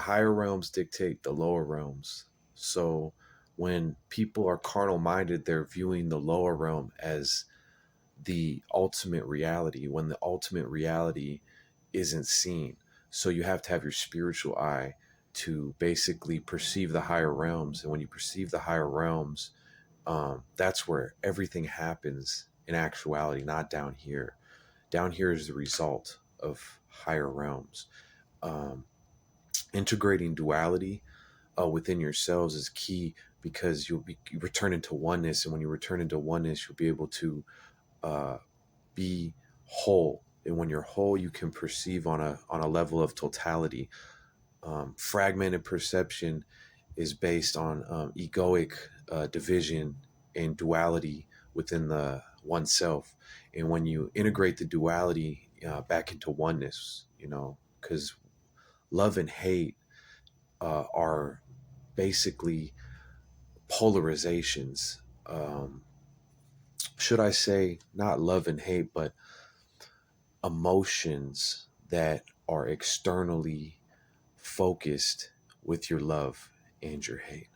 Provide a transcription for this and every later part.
higher realms dictate the lower realms. So when people are carnal minded, they're viewing the lower realm as the ultimate reality when the ultimate reality isn't seen. So you have to have your spiritual eye to basically perceive the higher realms. And when you perceive the higher realms, that's where everything happens in actuality, not down here. Down here is the result of higher realms. Um, Integrating duality within yourselves is key because you return into oneness, and when you return into oneness, you'll be able to uh, be whole. And when you're whole, you can perceive on a level of totality. Fragmented perception is based on egoic division and duality within the oneself. And when you integrate the duality back into oneness, because love and hate are basically polarizations. Should I say not love and hate, but emotions that are externally focused with your love and your hate.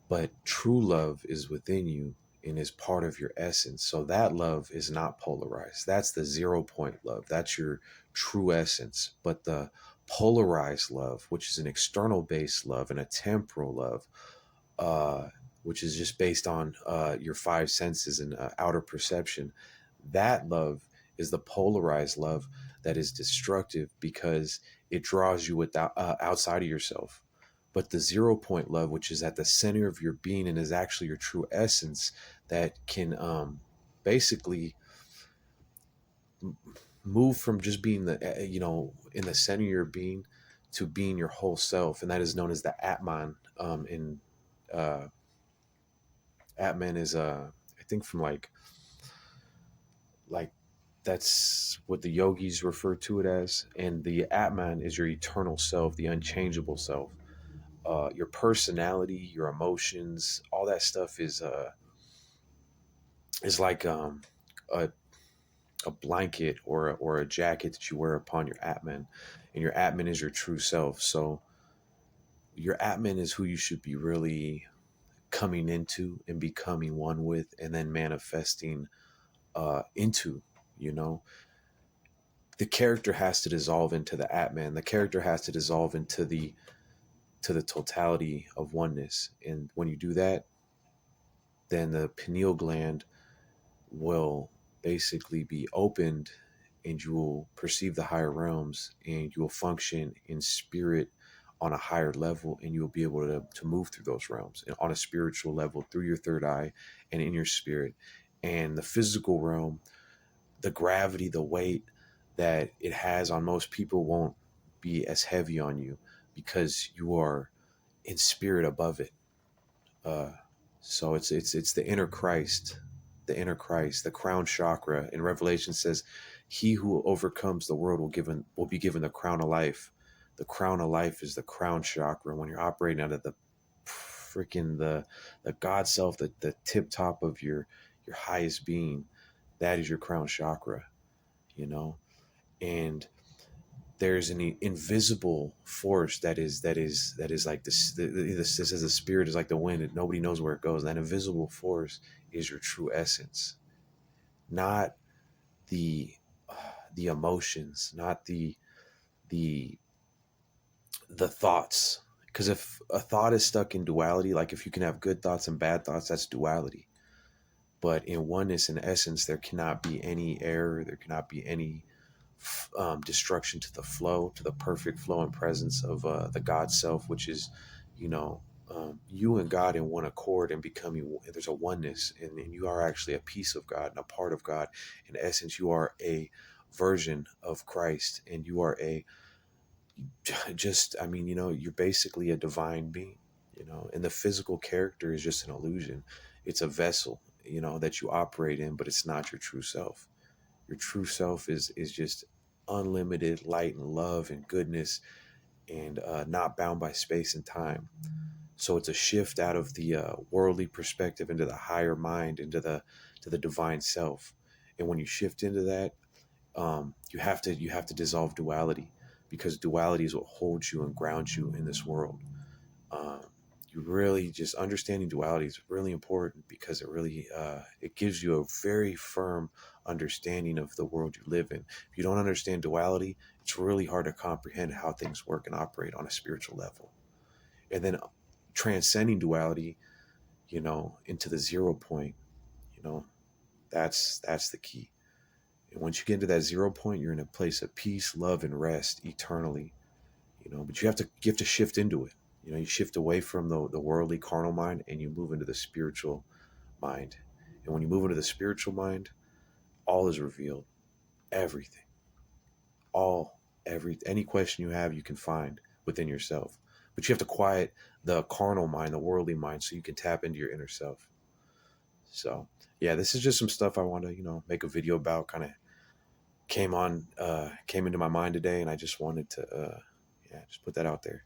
But true love is within you and is part of your essence. So that love is not polarized. That's the 0 point love. That's your true essence. But the polarized love, which is an external based love and a temporal love, uh, which is just based on your five senses and outer perception, that love is the polarized love that is destructive because it draws you without outside of yourself. But the 0 point love, which is at the center of your being and is actually your true essence, that can basically move from just being in the center of your being to being your whole self, and that is known as the Atman. In Atman is I think from like that's what the yogis refer to it as, and the Atman is your eternal self, the unchangeable self. Your personality, your emotions, all that stuff is like a a blanket or a jacket that you wear upon your Atman, and your Atman is your true self. So your Atman is who you should be really coming into and becoming one with, and then manifesting into. You know, the character has to dissolve into the Atman. The character has to dissolve into the totality of oneness, and when you do that, then the pineal gland will basically be opened, and you will perceive the higher realms, and you will function in spirit on a higher level, and you'll be able to move through those realms and on a spiritual level through your third eye and in your spirit. And the physical realm, the gravity, the weight that it has on most people won't be as heavy on you because you are in spirit above it. Uh, so it's the inner Christ, the crown chakra. In Revelation says, "He who overcomes the world will be given the crown of life." The crown of life is the crown chakra. When you're operating out of the God self, the tip top of your highest being, that is your crown chakra. You know, and there's an invisible force that is like this as the spirit is like the wind, and nobody knows where it goes. And that invisible force is your true essence, not the the emotions, not the the thoughts. Because if a thought is stuck in duality, like if you can have good thoughts and bad thoughts, that's duality. But in oneness and essence, there cannot be any error. There cannot be any destruction to the flow, to the perfect flow and presence of the God self, which is, you know, you and God in one accord and becoming, there's a oneness, and you are actually a piece of God and a part of God. In essence, you are a version of Christ, and you are I mean, you're basically a divine being, and the physical character is just an illusion. It's a vessel, that you operate in, but it's not your true self. Your true self is just unlimited light and love and goodness, and not bound by space and time. So it's a shift out of the worldly perspective into the higher mind, into the divine self. And when you shift into that, you have to dissolve duality, because duality is what holds you and grounds you in this world. Um, you really just understanding duality is really important because it really it gives you a very firm understanding of the world you live in. If you don't understand duality, it's really hard to comprehend how things work and operate on a spiritual level. And then transcending duality, into the 0 point, you know, that's the key. And once you get into that 0 point, you're in a place of peace, love, and rest eternally. But you have to shift into it. You shift away from the worldly carnal mind and you move into the spiritual mind. And when you move into the spiritual mind, all is revealed. Everything. Any question you have, you can find within yourself. But you have to quiet the carnal mind, the worldly mind, so you can tap into your inner self. So yeah, this is just some stuff I want to, make a video about. Kind of came into my mind today, and I just wanted to, yeah, just put that out there.